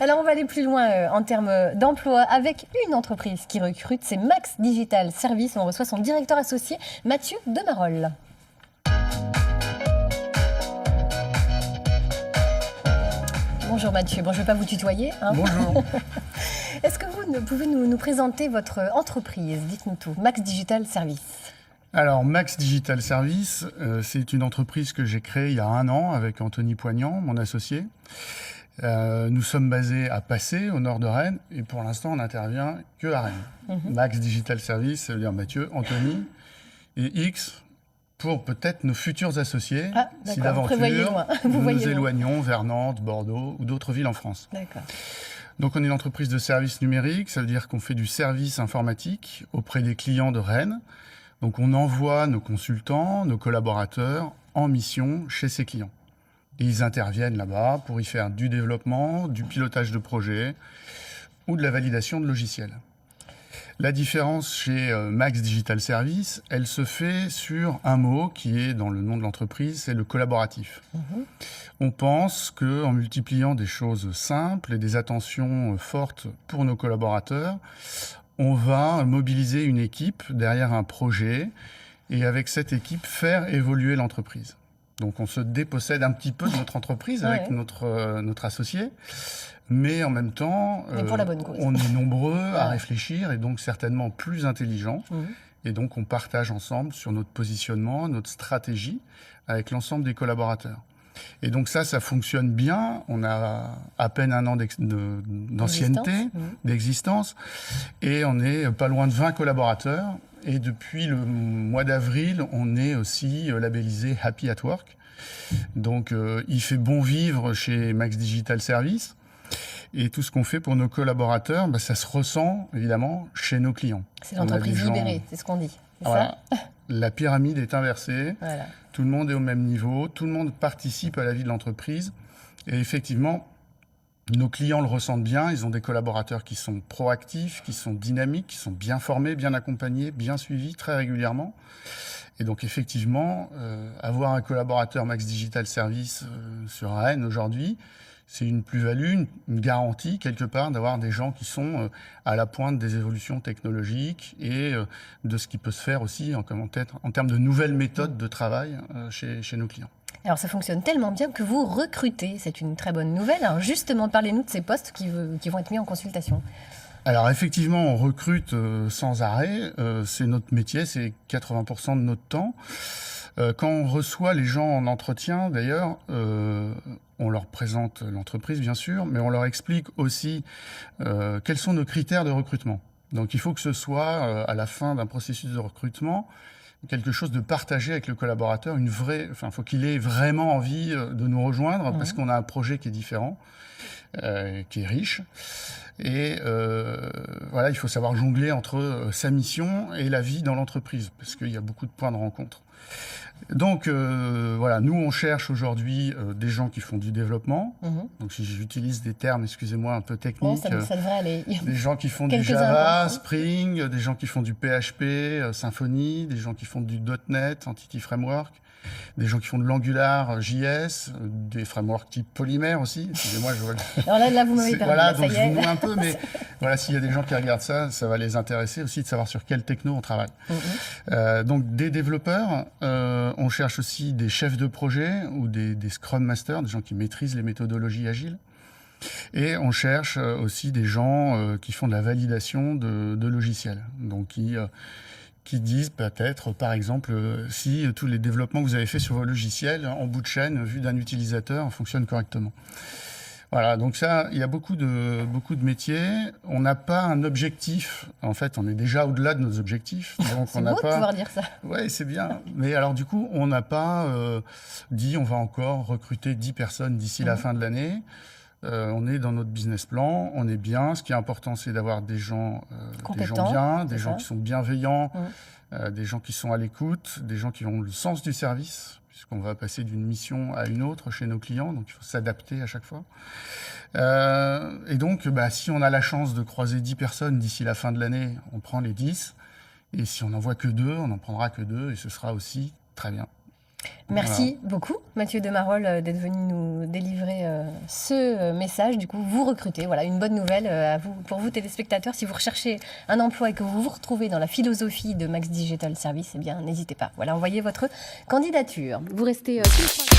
Alors, on va aller plus loin en termes d'emploi avec une entreprise qui recrute, c'est Max Digital Service. On reçoit son directeur associé, Mathieu Demarolles. Bonjour Mathieu, bon, je ne vais pas vous tutoyer. Hein. Bonjour. Est-ce que vous pouvez nous présenter votre entreprise? Dites-nous tout, Max Digital Service. Alors, Max Digital Service, c'est une entreprise que j'ai créée il y a 1 an avec Anthony Poignant, mon associé. Nous sommes basés à Passé, au nord de Rennes, et pour l'instant, on n'intervient que à Rennes. Max Digital Service, ça veut dire Mathieu, Anthony, et X pour peut-être nos futurs associés, si d'aventure nous nous éloignons vers Nantes, Bordeaux ou d'autres villes en France. D'accord. Donc, on est une entreprise de services numériques, ça veut dire qu'on fait du service informatique auprès des clients de Rennes. Donc, on envoie nos consultants, nos collaborateurs en mission chez ces clients. Et ils interviennent là-bas pour y faire du développement, du pilotage de projet ou de la validation de logiciels. La différence chez Max Digital Service, elle se fait sur un mot qui est dans le nom de l'entreprise, c'est le collaboratif. On pense qu'en multipliant des choses simples et des attentions fortes pour nos collaborateurs, on va mobiliser une équipe derrière un projet et avec cette équipe faire évoluer l'entreprise. Donc on se dépossède un petit peu de notre entreprise avec notre associé, mais en même temps, on est nombreux à réfléchir et donc certainement plus intelligents. Et donc on partage ensemble sur notre positionnement, notre stratégie avec l'ensemble des collaborateurs. Et donc ça fonctionne bien. On a à peine 1 an d'ancienneté, d'existence, et on est pas loin de 20 collaborateurs. Et depuis le mois d'avril, on est aussi labellisé Happy at Work. Donc il fait bon vivre chez Max Digital Service. Et tout ce qu'on fait pour nos collaborateurs, ça se ressent évidemment chez nos clients. C'est l'entreprise libérée, c'est ce qu'on dit. Voilà. La pyramide est inversée, tout le monde est au même niveau, tout le monde participe à la vie de l'entreprise. Et effectivement, nos clients le ressentent bien, ils ont des collaborateurs qui sont proactifs, qui sont dynamiques, qui sont bien formés, bien accompagnés, bien suivis très régulièrement. Et donc effectivement, avoir un collaborateur Max Digital Service sur Rennes aujourd'hui, c'est une plus-value, une garantie quelque part d'avoir des gens qui sont à la pointe des évolutions technologiques et de ce qui peut se faire aussi en termes de nouvelles méthodes de travail chez nos clients. Alors ça fonctionne tellement bien que vous recrutez, c'est une très bonne nouvelle. Alors justement, parlez-nous de ces postes qui vont être mis en consultation. Alors effectivement, on recrute sans arrêt, c'est notre métier, c'est 80% de notre temps. Quand on reçoit les gens en entretien, d'ailleurs, on leur présente l'entreprise, bien sûr, mais on leur explique aussi quels sont nos critères de recrutement. Donc il faut que ce soit, à la fin d'un processus de recrutement, quelque chose de partagé avec le collaborateur, il faut qu'il ait vraiment envie de nous rejoindre parce qu'on a un projet qui est différent, qui est riche. Et voilà, il faut savoir jongler entre sa mission et la vie dans l'entreprise parce qu'il y a beaucoup de points de rencontre. Donc voilà, nous on cherche aujourd'hui des gens qui font du développement. Donc si j'utilise des termes, excusez-moi, un peu techniques, ça devrait aller. Des gens qui font du Java, Spring, des gens qui font du PHP, Symfony, des gens qui font du .NET, Entity Framework, des gens qui font de l'Angular, JS, des frameworks type Polymère aussi. Excusez-moi, je vois. Alors là vous m'avez perdu. Voilà, donc je vous mets un peu, mais voilà, s'il y a des gens qui regardent ça, ça va les intéresser aussi de savoir sur quelle techno on travaille. Donc des développeurs, on cherche aussi des chefs de projet ou des Scrum Masters, des gens qui maîtrisent les méthodologies agiles. Et on cherche aussi des gens qui font de la validation de logiciels, donc qui disent peut-être, par exemple, si tous les développements que vous avez faits sur vos logiciels, en bout de chaîne, vu d'un utilisateur, fonctionnent correctement. Voilà, donc ça, il y a beaucoup de métiers. On n'a pas un objectif. En fait, on est déjà au-delà de nos objectifs. Donc c'est beau de pouvoir dire ça. Oui, c'est bien. Mais alors, du coup, on n'a pas dit on va encore recruter 10 personnes d'ici la fin de l'année. On est dans notre business plan, on est bien. Ce qui est important, c'est d'avoir des gens bien, des gens qui sont bienveillants, des gens qui sont à l'écoute, des gens qui ont le sens du service, puisqu'on va passer d'une mission à une autre chez nos clients, donc il faut s'adapter à chaque fois. Et donc, si on a la chance de croiser 10 personnes d'ici la fin de l'année, on prend les 10. Et si on n'en voit que 2, on n'en prendra que 2, et ce sera aussi très bien. Merci beaucoup, Mathieu Demarolles, d'être venu nous délivrer ce message. Du coup, vous recrutez. Voilà, une bonne nouvelle pour vous, téléspectateurs. Si vous recherchez un emploi et que vous vous retrouvez dans la philosophie de Max Digital Service, eh bien, n'hésitez pas. Voilà, envoyez votre candidature. Vous restez tout le